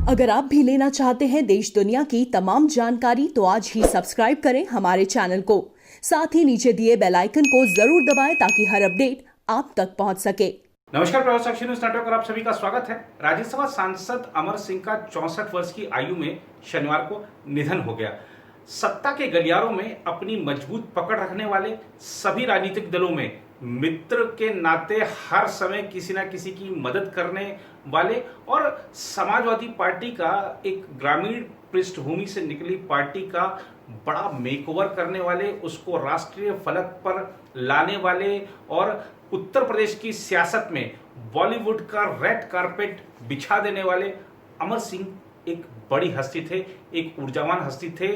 अगर आप भी लेना चाहते हैं देश दुनिया की तमाम जानकारी तो आज ही सब्सक्राइब करें हमारे चैनल को। साथ ही नीचे दिए बेल आइकन को जरूर दबाएं ताकि हर अपडेट आप तक पहुंच सके। नमस्कार, प्रभात साक्षी न्यूज नेटवर्क पर आप सभी का स्वागत है। राज्यसभा सांसद अमर सिंह का 64 वर्ष की आयु में शनिवार को निधन हो गया। सत्ता के गलियारों में अपनी मजबूत पकड़ रखने वाले, सभी राजनीतिक दलों में मित्र के नाते हर समय किसी न किसी की मदद करने वाले और समाजवादी पार्टी का एक ग्रामीण पृष्ठभूमि से निकली पार्टी का बड़ा मेकओवर करने वाले, उसको राष्ट्रीय फलक पर लाने वाले और उत्तर प्रदेश की सियासत में बॉलीवुड का रेड कारपेट बिछा देने वाले अमर सिंह एक बड़ी हस्ती थे, एक ऊर्जावान हस्ती थे।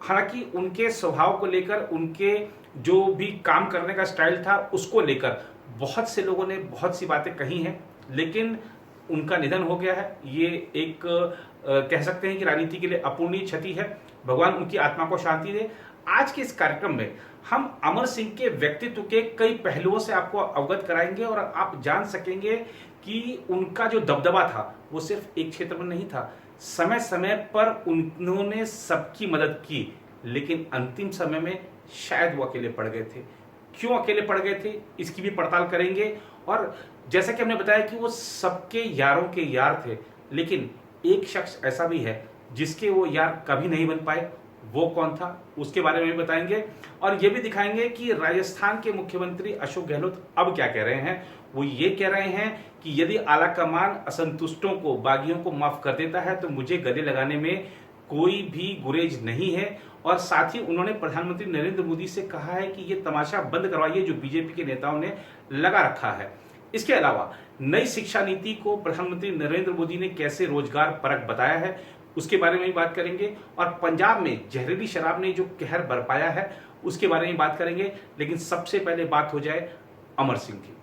हालांकि उनके स्वभाव को लेकर, उनके जो भी काम करने का स्टाइल था उसको लेकर बहुत से लोगों ने बहुत सी बातें कही हैं, लेकिन उनका निधन हो गया है। ये एक कह सकते हैं कि राजनीति के लिए अपूर्णीय क्षति है। भगवान उनकी आत्मा को शांति दे। आज के इस कार्यक्रम में हम अमर सिंह के व्यक्तित्व के कई पहलुओं से आपको अवगत कराएंगे और आप जान सकेंगे कि उनका जो दबदबा था वो सिर्फ एक क्षेत्र में नहीं था। समय समय पर उन्होंने सबकी मदद की, लेकिन अंतिम समय में शायद वो अकेले पड़ गए थे। क्यों अकेले पड़ गए थे इसकी भी पड़ताल करेंगे। और जैसा कि हमने बताया कि वो सबके यारों के यार थे, लेकिन एक शख्स ऐसा भी है जिसके वो यार कभी नहीं बन पाए। वो कौन था उसके बारे में भी बताएंगे और ये भी दिखाएंगे कि राजस्थान के मुख्यमंत्री अशोक गहलोत अब क्या कह रहे हैं। वो ये कह रहे हैं कि यदि आलाकमान असंतुष्टों को, बागियों को माफ कर देता है तो मुझे गले लगाने में कोई भी गुरेज नहीं है। और साथ ही उन्होंने प्रधानमंत्री नरेंद्र मोदी से कहा है कि ये तमाशा बंद करवाइए जो बीजेपी के नेताओं ने लगा रखा है। इसके अलावा नई शिक्षा नीति को प्रधानमंत्री नरेंद्र मोदी ने कैसे रोजगार परक बताया है उसके बारे में भी बात करेंगे। और पंजाब में जहरीली शराब ने जो कहर बरपाया है उसके बारे में बात करेंगे। लेकिन सबसे पहले बात हो जाए अमर सिंह की।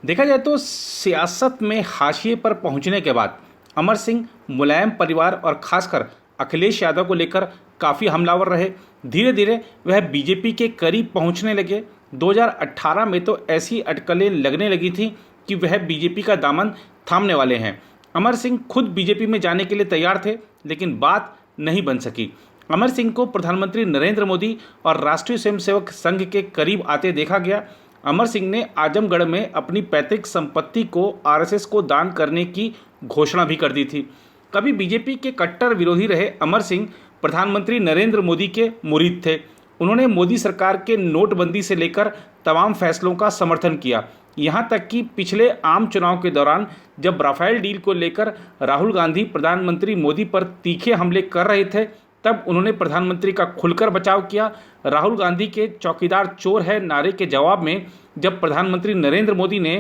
देखा जाए तो सियासत में हाशिए पर पहुंचने के बाद अमर सिंह मुलायम परिवार और खासकर अखिलेश यादव को लेकर काफ़ी हमलावर रहे। धीरे धीरे वह बीजेपी के करीब पहुंचने लगे। 2018 में तो ऐसी अटकलें लगने लगी थी कि वह बीजेपी का दामन थामने वाले हैं। अमर सिंह खुद बीजेपी में जाने के लिए तैयार थे, लेकिन बात नहीं बन सकी। अमर सिंह को प्रधानमंत्री नरेंद्र मोदी और राष्ट्रीय स्वयंसेवक संघ के करीब आते देखा गया। अमर सिंह ने आजमगढ़ में अपनी पैतृक संपत्ति को आरएसएस को दान करने की घोषणा भी कर दी थी। कभी बीजेपी के कट्टर विरोधी रहे अमर सिंह प्रधानमंत्री नरेंद्र मोदी के मुरीद थे। उन्होंने मोदी सरकार के नोटबंदी से लेकर तमाम फैसलों का समर्थन किया। यहाँ तक कि पिछले आम चुनाव के दौरान जब राफेल डील को लेकर राहुल गांधी प्रधानमंत्री मोदी पर तीखे हमले कर रहे थे, तब उन्होंने प्रधानमंत्री का खुलकर बचाव किया। राहुल गांधी के चौकीदार चोर है नारे के जवाब में जब प्रधानमंत्री नरेंद्र मोदी ने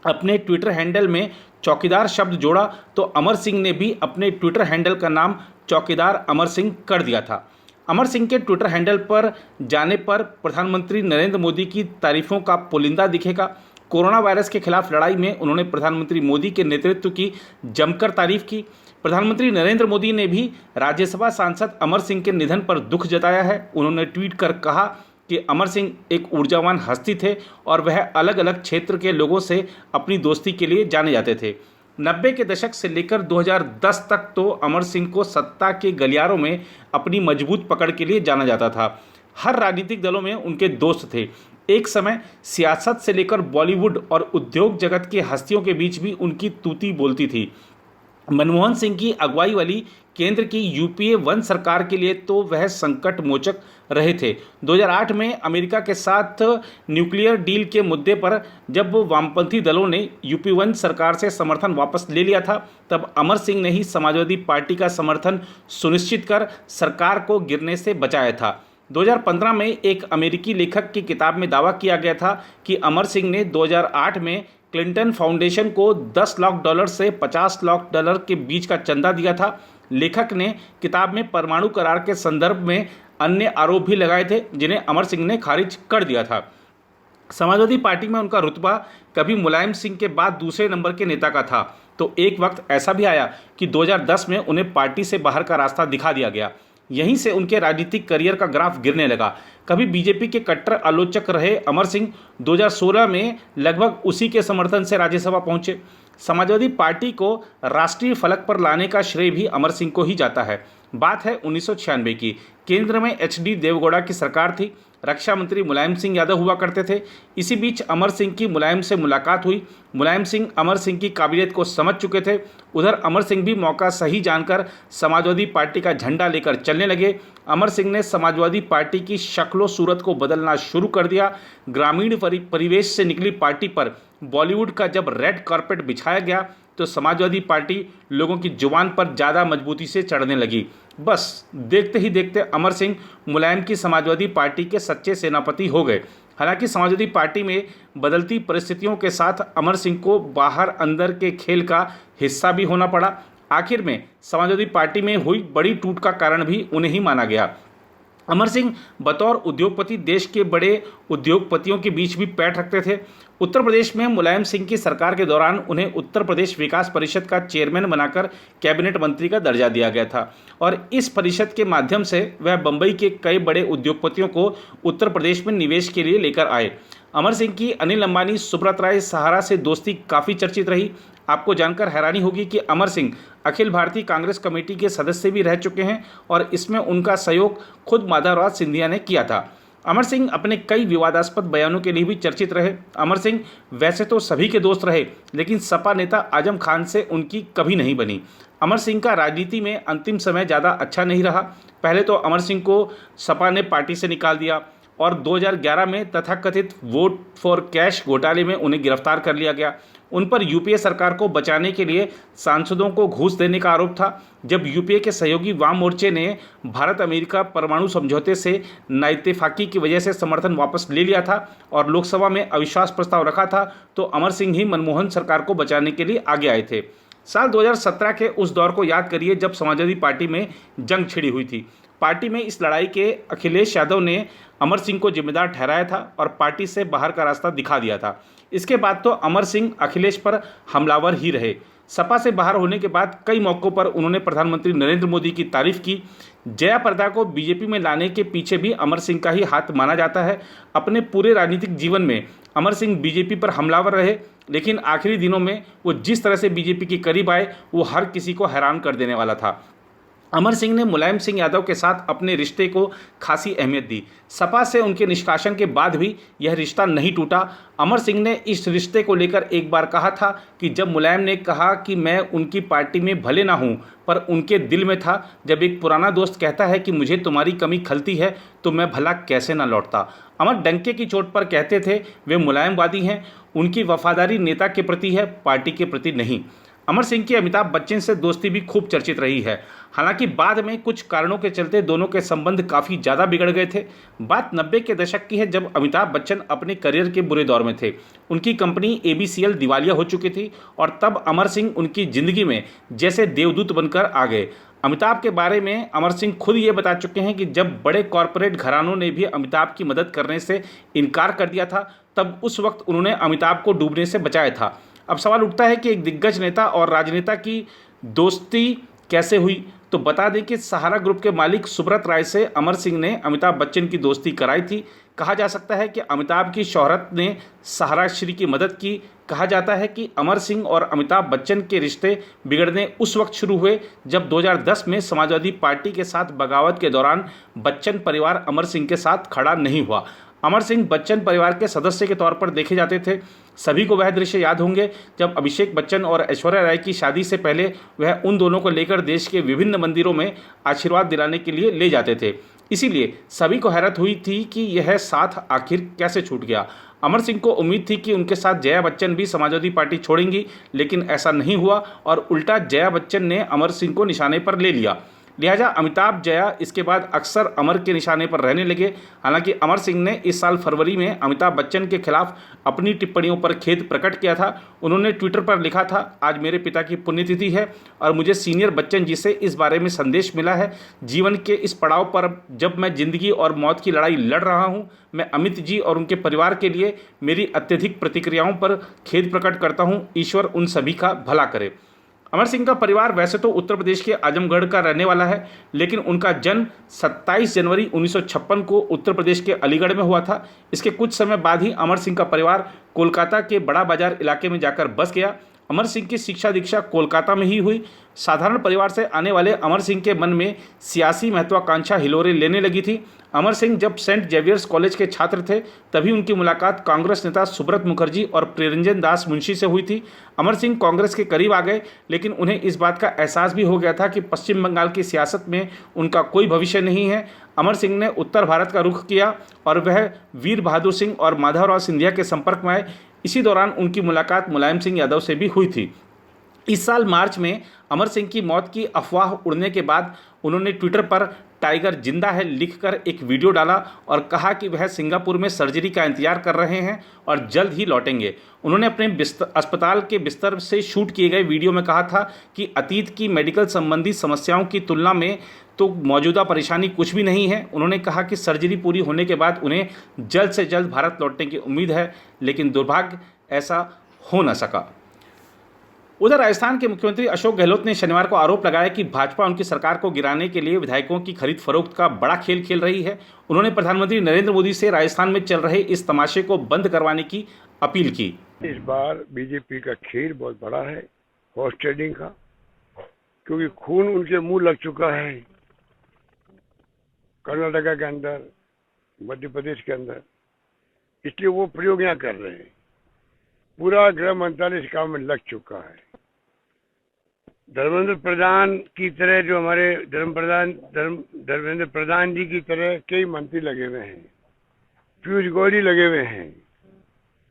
अपने ट्विटर हैंडल में चौकीदार शब्द जोड़ा तो अमर सिंह ने भी अपने ट्विटर हैंडल का नाम चौकीदार अमर सिंह कर दिया था। अमर सिंह के ट्विटर हैंडल पर जाने पर प्रधानमंत्री नरेंद्र मोदी की तारीफों का पुलिंदा दिखेगा। कोरोना वायरस के खिलाफ लड़ाई में उन्होंने प्रधानमंत्री मोदी के नेतृत्व की जमकर तारीफ की। प्रधानमंत्री नरेंद्र मोदी ने भी राज्यसभा सांसद अमर सिंह के निधन पर दुख जताया है। उन्होंने ट्वीट कर कहा कि अमर सिंह एक ऊर्जावान हस्ती थे और वह अलग अलग क्षेत्र के लोगों से अपनी दोस्ती के लिए जाने जाते थे। 90 के दशक से लेकर 2010 तक तो अमर सिंह को सत्ता के गलियारों में अपनी मजबूत पकड़ के लिए जाना जाता था। हर राजनीतिक दलों में उनके दोस्त थे। एक समय सियासत से लेकर बॉलीवुड और उद्योग जगत की हस्तियों के बीच भी उनकी तूती बोलती थी। मनमोहन सिंह की अगुवाई वाली केंद्र की यूपीए 1 सरकार के लिए तो वह संकट मोचक रहे थे। 2008 में अमेरिका के साथ न्यूक्लियर डील के मुद्दे पर जब वामपंथी दलों ने यूपी 1 सरकार से समर्थन वापस ले लिया था, तब अमर सिंह ने ही समाजवादी पार्टी का समर्थन सुनिश्चित कर सरकार को गिरने से बचाया था। 2015 में एक अमेरिकी लेखक की किताब में दावा किया गया था कि अमर सिंह ने 2008 में क्लिंटन फाउंडेशन को $10 लाख से $50 लाख के बीच का चंदा दिया था। लेखक ने किताब में परमाणु करार के संदर्भ में अन्य आरोप भी लगाए थे, जिन्हें अमर सिंह ने खारिज कर दिया था। समाजवादी पार्टी में उनका रुतबा कभी मुलायम सिंह के बाद दूसरे नंबर के नेता का था, तो एक वक्त ऐसा भी आया कि 2010 में उन्हें पार्टी से बाहर का रास्ता दिखा दिया गया। यहीं से उनके राजनीतिक करियर का ग्राफ गिरने लगा। कभी बीजेपी के कट्टर आलोचक रहे अमर सिंह 2016 में लगभग उसी के समर्थन से राज्यसभा पहुंचे। समाजवादी पार्टी को राष्ट्रीय फलक पर लाने का श्रेय भी अमर सिंह को ही जाता है। बात है 1996 की। केंद्र में एचडी देवगौड़ा की सरकार थी। रक्षा मंत्री मुलायम सिंह यादव हुआ करते थे। इसी बीच अमर सिंह की मुलायम से मुलाकात हुई। मुलायम सिंह अमर सिंह की काबिलियत को समझ चुके थे। उधर अमर सिंह भी मौका सही जानकर समाजवादी पार्टी का झंडा लेकर चलने लगे। अमर सिंह ने समाजवादी पार्टी की शक्लो सूरत को बदलना शुरू कर दिया। ग्रामीण परिवेश से निकली पार्टी पर बॉलीवुड का जब रेड कार्पेट बिछाया गया तो समाजवादी पार्टी लोगों की जुबान पर ज़्यादा मजबूती से चढ़ने लगी। बस देखते ही देखते अमर सिंह मुलायम की समाजवादी पार्टी के सच्चे सेनापति हो गए। हालांकि समाजवादी पार्टी में बदलती परिस्थितियों के साथ अमर सिंह को बाहर अंदर के खेल का हिस्सा भी होना पड़ा। आखिर में समाजवादी पार्टी में हुई बड़ी टूट का कारण भी उन्हें ही माना गया। अमर सिंह बतौर उद्योगपति देश के बड़े उद्योगपतियों के बीच भी पैठ रखते थे। उत्तर प्रदेश में मुलायम सिंह की सरकार के दौरान उन्हें उत्तर प्रदेश विकास परिषद का चेयरमैन बनाकर कैबिनेट मंत्री का दर्जा दिया गया था और इस परिषद के माध्यम से वह बंबई के कई बड़े उद्योगपतियों को उत्तर प्रदेश में निवेश के लिए लेकर आए। अमर सिंह की अनिल अंबानी, सुब्रत राय सहारा से दोस्ती काफ़ी चर्चित रही। आपको जानकर हैरानी होगी कि अमर सिंह अखिल भारतीय कांग्रेस कमेटी के सदस्य भी रह चुके हैं और इसमें उनका सहयोग खुद माधवराज सिंधिया ने किया था। अमर सिंह अपने कई विवादास्पद बयानों के लिए भी चर्चित रहे। अमर सिंह वैसे तो सभी के दोस्त रहे, लेकिन सपा नेता आजम खान से उनकी कभी नहीं बनी। अमर सिंह का राजनीति में अंतिम समय ज़्यादा अच्छा नहीं रहा। पहले तो अमर सिंह को सपा ने पार्टी से निकाल दिया और 2011 में तथाकथित वोट फॉर कैश घोटाले में उन्हें गिरफ्तार कर लिया गया। उन पर यूपीए सरकार को बचाने के लिए सांसदों को घूस देने का आरोप था। जब यूपीए के सहयोगी वाम मोर्चे ने भारत अमेरिका परमाणु समझौते से नाइत्तेफाकी की वजह से समर्थन वापस ले लिया था और लोकसभा में अविश्वास प्रस्ताव रखा था, तो अमर सिंह ही मनमोहन सरकार को बचाने के लिए आगे आए थे। साल 2017 के उस दौर को याद करिए जब समाजवादी पार्टी में जंग छिड़ी हुई थी। पार्टी में इस लड़ाई के अखिलेश यादव ने अमर सिंह को जिम्मेदार ठहराया था और पार्टी से बाहर का रास्ता दिखा दिया था। इसके बाद तो अमर सिंह अखिलेश पर हमलावर ही रहे। सपा से बाहर होने के बाद कई मौक़ों पर उन्होंने प्रधानमंत्री नरेंद्र मोदी की तारीफ की। जया प्रदा को बीजेपी में लाने के पीछे भी अमर सिंह का ही हाथ माना जाता है। अपने पूरे राजनीतिक जीवन में अमर सिंह बीजेपी पर हमलावर रहे, लेकिन आखिरी दिनों में वो जिस तरह से बीजेपी के करीब आए वो हर किसी को हैरान कर देने वाला था। अमर सिंह ने मुलायम सिंह यादव के साथ अपने रिश्ते को खासी अहमियत दी। सपा से उनके निष्कासन के बाद भी यह रिश्ता नहीं टूटा। अमर सिंह ने इस रिश्ते को लेकर एक बार कहा था कि जब मुलायम ने कहा कि मैं उनकी पार्टी में भले ना हूं पर उनके दिल में था, जब एक पुराना दोस्त कहता है कि मुझे तुम्हारी कमी खलती है तो मैं भला कैसे ना लौटता। अमर डंके की चोट पर कहते थे वे मुलायमवादी हैं, उनकी वफादारी नेता के प्रति है, पार्टी के प्रति नहीं। अमर सिंह की अमिताभ बच्चन से दोस्ती भी खूब चर्चित रही है। हालांकि बाद में कुछ कारणों के चलते दोनों के संबंध काफ़ी ज़्यादा बिगड़ गए थे। बात 90 के दशक की है जब अमिताभ बच्चन अपने करियर के बुरे दौर में थे। उनकी कंपनी ABCL दिवालिया हो चुकी थी और तब अमर सिंह उनकी ज़िंदगी में जैसे देवदूत बनकर आ गए। अमिताभ के बारे में अमर सिंह खुद ये बता चुके हैं कि जब बड़े कॉरपोरेट घरानों ने भी अमिताभ की मदद करने से इनकार कर दिया था, तब उस वक्त उन्होंने अमिताभ को डूबने से बचाया था। अब सवाल उठता है कि एक दिग्गज नेता और राजनेता की दोस्ती कैसे हुई। तो बता दें कि सहारा ग्रुप के मालिक सुब्रत राय से अमर सिंह ने अमिताभ बच्चन की दोस्ती कराई थी। कहा जा सकता है कि अमिताभ की शोहरत ने सहारा श्री की मदद की। कहा जाता है कि अमर सिंह और अमिताभ बच्चन के रिश्ते बिगड़ने उस वक्त शुरू हुए जब 2010 में समाजवादी पार्टी के साथ बगावत के दौरान बच्चन परिवार अमर सिंह के साथ खड़ा नहीं हुआ। अमर सिंह बच्चन परिवार के सदस्य के तौर पर देखे जाते थे। सभी को वह दृश्य याद होंगे जब अभिषेक बच्चन और ऐश्वर्या राय की शादी से पहले वह उन दोनों को लेकर देश के विभिन्न मंदिरों में आशीर्वाद दिलाने के लिए ले जाते थे। इसीलिए सभी को हैरत हुई थी कि यह साथ आखिर कैसे छूट गया। अमर सिंह को उम्मीद थी कि उनके साथ जया बच्चन भी समाजवादी पार्टी छोड़ेंगी, लेकिन ऐसा नहीं हुआ और उल्टा जया बच्चन ने अमर सिंह को निशाने पर ले लिया। लिहाजा अमिताभ जया इसके बाद अक्सर अमर के निशाने पर रहने लगे। हालांकि अमर सिंह ने इस साल फरवरी में अमिताभ बच्चन के खिलाफ अपनी टिप्पणियों पर खेद प्रकट किया था। उन्होंने ट्विटर पर लिखा था, आज मेरे पिता की पुण्यतिथि है और मुझे सीनियर बच्चन जी से इस बारे में संदेश मिला है। जीवन के इस पड़ाव पर जब मैं जिंदगी और मौत की लड़ाई लड़ रहा हूँ, मैं अमित जी और उनके परिवार के लिए मेरी अत्यधिक प्रतिक्रियाओं पर खेद प्रकट करता हूँ। ईश्वर उन सभी का भला करे। अमर सिंह का परिवार वैसे तो उत्तर प्रदेश के आजमगढ़ का रहने वाला है, लेकिन उनका जन्म 27 जनवरी 1956 को उत्तर प्रदेश के अलीगढ़ में हुआ था। इसके कुछ समय बाद ही अमर सिंह का परिवार कोलकाता के बड़ा बाजार इलाके में जाकर बस गया। अमर सिंह की शिक्षा दीक्षा कोलकाता में ही हुई। साधारण परिवार से आने वाले अमर सिंह के मन में सियासी महत्वाकांक्षा हिलोरे लेने लगी थी। अमर सिंह जब सेंट जेवियर्स कॉलेज के छात्र थे तभी उनकी मुलाकात कांग्रेस नेता सुब्रत मुखर्जी और प्रियरंजन दास मुंशी से हुई थी। अमर सिंह कांग्रेस के करीब आ गए, लेकिन उन्हें इस बात का एहसास भी हो गया था कि पश्चिम बंगाल की सियासत में उनका कोई भविष्य नहीं है। अमर सिंह ने उत्तर भारत का रुख किया और वह वीर बहादुर सिंह और माधवराव सिंधिया के संपर्क में आए। इसी दौरान उनकी मुलाकात मुलायम सिंह यादव से भी हुई थी। इस साल मार्च में अमर सिंह की मौत की अफवाह उड़ने के बाद उन्होंने ट्विटर पर टाइगर जिंदा है लिखकर एक वीडियो डाला और कहा कि वह सिंगापुर में सर्जरी का इंतजार कर रहे हैं और जल्द ही लौटेंगे। उन्होंने अपने अस्पताल के बिस्तर से शूट किए गए वीडियो में कहा था कि अतीत की मेडिकल संबंधी समस्याओं की तुलना में तो मौजूदा परेशानी कुछ भी नहीं है। उन्होंने कहा कि सर्जरी पूरी होने के बाद उन्हें जल्द से जल्द भारत लौटने की उम्मीद है, लेकिन दुर्भाग्य ऐसा हो न सका। उधर राजस्थान के मुख्यमंत्री अशोक गहलोत ने शनिवार को आरोप लगाया कि भाजपा उनकी सरकार को गिराने के लिए विधायकों की खरीद फरोख्त का बड़ा खेल खेल रही है। उन्होंने प्रधानमंत्री नरेंद्र मोदी से राजस्थान में चल रहे इस तमाशे को बंद करवाने की अपील की। इस बार बीजेपी का खेल बहुत बड़ा है हॉर्स ट्रेडिंग का, क्योंकि खून उनके मुंह लग चुका है कर्नाटका के अंदर, मध्य प्रदेश के अंदर, इसलिए वो प्रयोग यहाँ कर रहे हैं। पूरा गृह मंत्रालय इस काम में लग चुका है। धर्मेंद्र प्रधान की तरह जो हमारे धर्मेंद्र प्रधान जी की तरह कई मंत्री लगे हुए हैं, पीयूष गोयल लगे हुए हैं,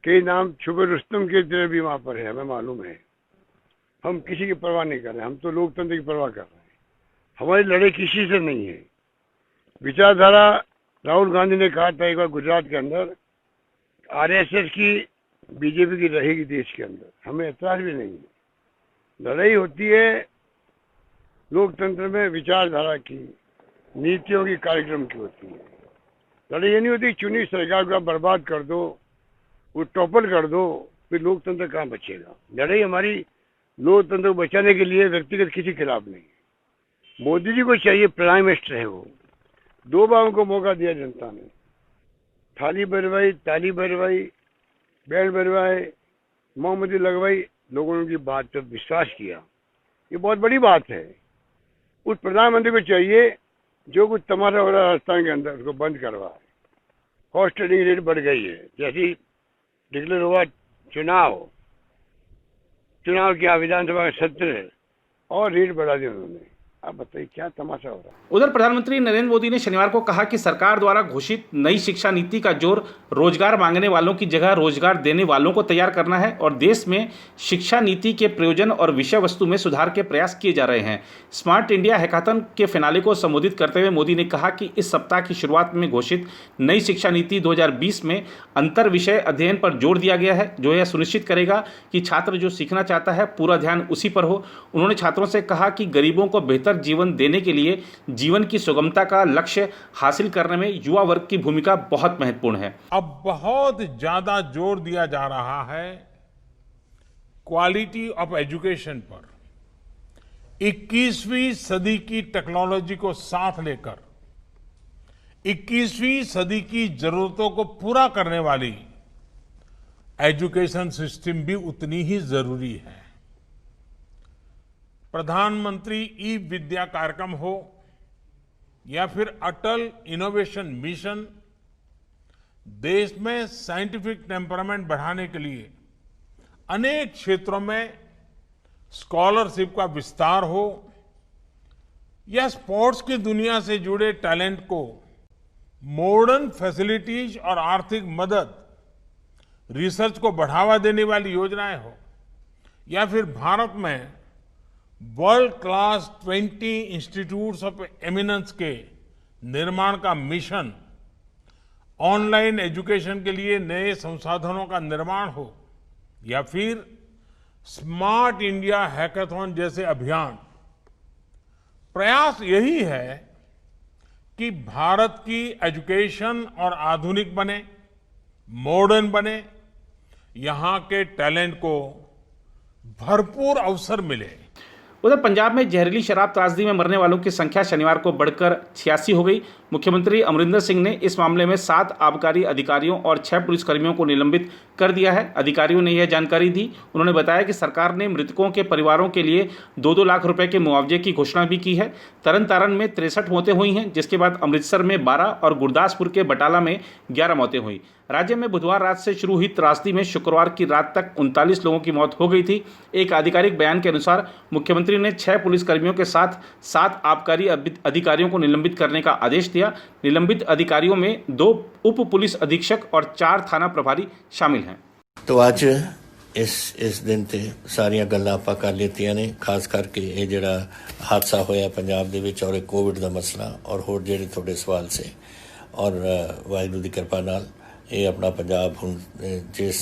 कई नाम छुपे रुस्तम की तरह भी वहां पर है, हमें मालूम है। हम किसी की परवाह नहीं कर रहे, हम तो लोकतंत्र की परवाह कर रहे हैं। हमारी लड़ाई किसी से नहीं है। विचारधारा राहुल गांधी ने कहा था एक बार गुजरात के अंदर, आरएसएस की बीजेपी की रहेगी देश के अंदर, हमें ऐतराज भी नहीं है। लड़ाई होती है लोकतंत्र में विचारधारा की, नीतियों की, कार्यक्रम की होती है। लड़ाई ये नहीं होती चुनी सरकार को बर्बाद कर दो, वो टॉपल कर दो, फिर लोकतंत्र कहाँ बचेगा। लड़ाई हमारी लोकतंत्र को बचाने के लिए व्यक्तिगत किसी के खिलाफ नहीं है। मोदी जी को चाहिए प्राइम मिनिस्टर है वो, 2 बार उनको मौका दिया जनता ने, थाली बरवाई, ताली बरवाई, बैंड बरवाए, मोमबत्ती लगवाई, लोगों ने उनकी बात पर विश्वास किया। ये बहुत बड़ी बात है। उस प्रधानमंत्री को चाहिए जो कुछ तमाशा हो रहा है राजस्थान के अंदर उसको बंद करवाए। हॉर्स ट्रेडिंग रेट बढ़ गई है, जैसे डिक्लेयर हुआ चुनाव किया विधानसभा का सत्र और रेट बढ़ा दिया उन्होंने। आप बताइए क्या तमाशा हो रहा है। उधर प्रधानमंत्री नरेंद्र मोदी ने शनिवार को कहा कि सरकार द्वारा घोषित नई शिक्षा नीति का जोर रोजगार मांगने वालों की जगह रोजगार देने वालों को तैयार करना है और देश में शिक्षा नीति के प्रयोजन और विषय वस्तु में सुधार के प्रयास किए जा रहे हैं। स्मार्ट इंडिया हैकाथन के फिनाले को संबोधित करते हुए मोदी ने कहा कि इस सप्ताह की शुरुआत में घोषित नई शिक्षा नीति 2020 में अंतर विषय अध्ययन पर जोर दिया गया है, जो यह सुनिश्चित करेगा कि छात्र जो सीखना चाहता है पूरा ध्यान उसी पर हो। उन्होंने छात्रों से कहा कि गरीबों को बेहतर जीवन देने के लिए जीवन की सुगमता का लक्ष्य हासिल करने में युवा वर्ग की भूमिका बहुत महत्वपूर्ण है। अब बहुत ज्यादा जोर दिया जा रहा है क्वालिटी ऑफ एजुकेशन पर। 21वीं सदी की टेक्नोलॉजी को साथ लेकर 21वीं सदी की जरूरतों को पूरा करने वाली एजुकेशन सिस्टम भी उतनी ही जरूरी है। प्रधानमंत्री ई विद्या कार्यक्रम हो या फिर अटल इनोवेशन मिशन, देश में साइंटिफिक टेम्परामेंट बढ़ाने के लिए अनेक क्षेत्रों में स्कॉलरशिप का विस्तार हो या स्पोर्ट्स की दुनिया से जुड़े टैलेंट को मॉडर्न फैसिलिटीज और आर्थिक मदद, रिसर्च को बढ़ावा देने वाली योजनाएं हो या फिर भारत में world class 20 institutes of eminence के निर्माण का मिशन, ऑनलाइन एजुकेशन के लिए नए संसाधनों का निर्माण हो या फिर स्मार्ट इंडिया हैकाथॉन जैसे अभियान। प्रयास यही है कि भारत की एजुकेशन और आधुनिक बने, मॉडर्न बने, यहां के टैलेंट को भरपूर अवसर मिले। उधर पंजाब में जहरीली शराब त्रासदी में मरने वालों की संख्या शनिवार को बढ़कर 86 हो गई। मुख्यमंत्री अमरिंदर सिंह ने इस मामले में 7 आबकारी अधिकारियों और 6 पुलिसकर्मियों को निलंबित कर दिया है। अधिकारियों ने यह जानकारी दी। उन्होंने बताया कि सरकार ने मृतकों के परिवारों के लिए 2-2 लाख रुपए के मुआवजे की घोषणा भी की है। तरन तारण में 63 मौतें हुई हैं, जिसके बाद अमृतसर में 12 और गुरदासपुर के बटाला में 11 मौतें हुई। राज्य में बुधवार रात से शुरू हुई त्रासदी में शुक्रवार की रात तक 39 लोगों की मौत हो गई थी। एक आधिकारिक बयान के अनुसार मुख्यमंत्री ने 6 पुलिसकर्मियों के साथ 7 आबकारी अधिकारियों को निलंबित करने का आदेश दिया। निलंबित अधिकारियों में 2 उप पुलिस अधीक्षक और 4 थाना प्रभारी शामिल हैं। तो आज इस दिन ते सारिया गल्लां आपां कर लित्तियां ने, खास करके ये जिहड़ा हादसा होया पंजाब दे विच और कोविड दा मसला और होर जिहड़े थोड़े सवाल से, और वाहिगुरू दी किरपा नाल ये अपना पंजाब हुण जिस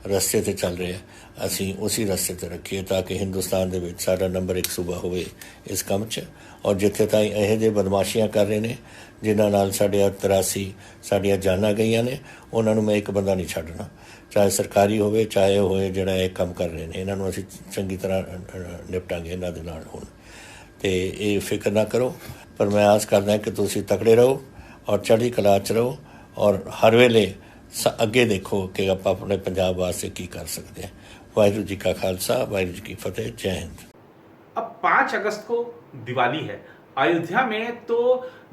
रस्ते ते चल रहा है असीं उसी रस्ते ते रखीए ताकि हिंदुस्तान दे विच साडा नंबर 1 सूबा होवे इस काम 'च। और जिथे ताईं ਇਹੋ ਜਿਹੇ बदमाशियां कर रहे ने जिन्हां नाल साडे 83 साडियां जानां गईयां ने, उन्हां नूं मैं एक बंदा नहीं छड्डना, चाहे सरकारी होवे चाहे होए जिहड़ा ये काम कर रहे ने। इन्हां नूं असीं चंगी तरह निपटांगे इन्हां दे नाल हुण, ते ये फिक्र ना करो। पर मैं आस करदा कि तुसीं तकड़े रहो और चढ़ी कला 'च रहो और हर वेले अगे देखो कि आप अपने पंजाब वास्ते की कर सकते हैं। वाहिगुरू जी का खालसा, वाहिगुरू जी की फतेह। जय हिंद। अब 5 अगस्त को दिवाली है। अयोध्या में तो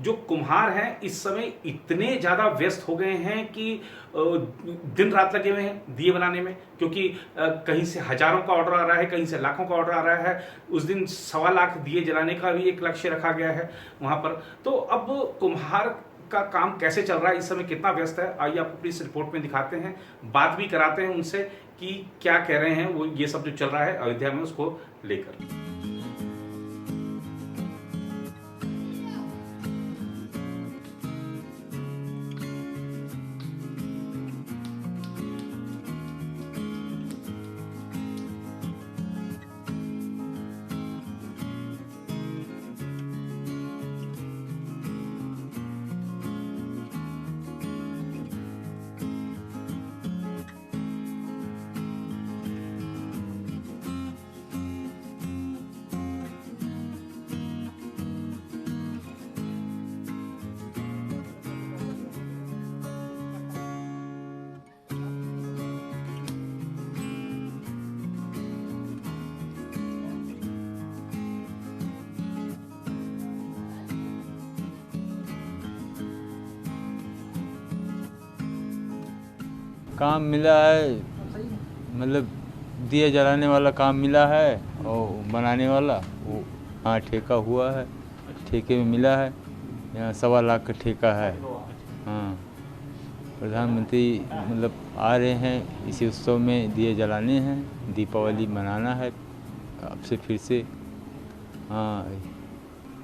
जो कुम्हार हैं इस समय इतने ज़्यादा व्यस्त हो गए हैं कि दिन रात लगे हुए हैं दिए बनाने में, क्योंकि कहीं से हजारों का ऑर्डर आ रहा है, कहीं से लाखों का ऑर्डर आ रहा है। उस दिन 1.25 लाख दिए जलाने का भी एक लक्ष्य रखा गया है वहाँ पर। तो अब कुम्हार का काम कैसे चल रहा है, इस समय कितना व्यस्त है, आइए आपको प्लीज रिपोर्ट में दिखाते हैं, बात भी कराते हैं उनसे कि क्या कह रहे हैं वो, ये सब जो चल रहा है अयोध्या में उसको लेकर। काम मिला है, मतलब दिए जलाने वाला काम मिला है और बनाने वाला वो हाँ ठेका हुआ है, ठेके में मिला है। यहाँ 1.25 लाख का ठेका है। हाँ, प्रधानमंत्री मतलब आ रहे हैं, इसी उत्सव में दिए जलाने हैं, दीपावली मनाना है अब से फिर से। हाँ,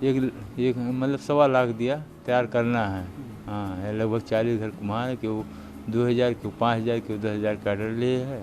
एक मतलब 1.25 लाख दिया तैयार करना है। हाँ, लगभग 40 घर कुम्हार है कि वो 2000 के 5000 के 10,000 का ऑर्डर लिए है।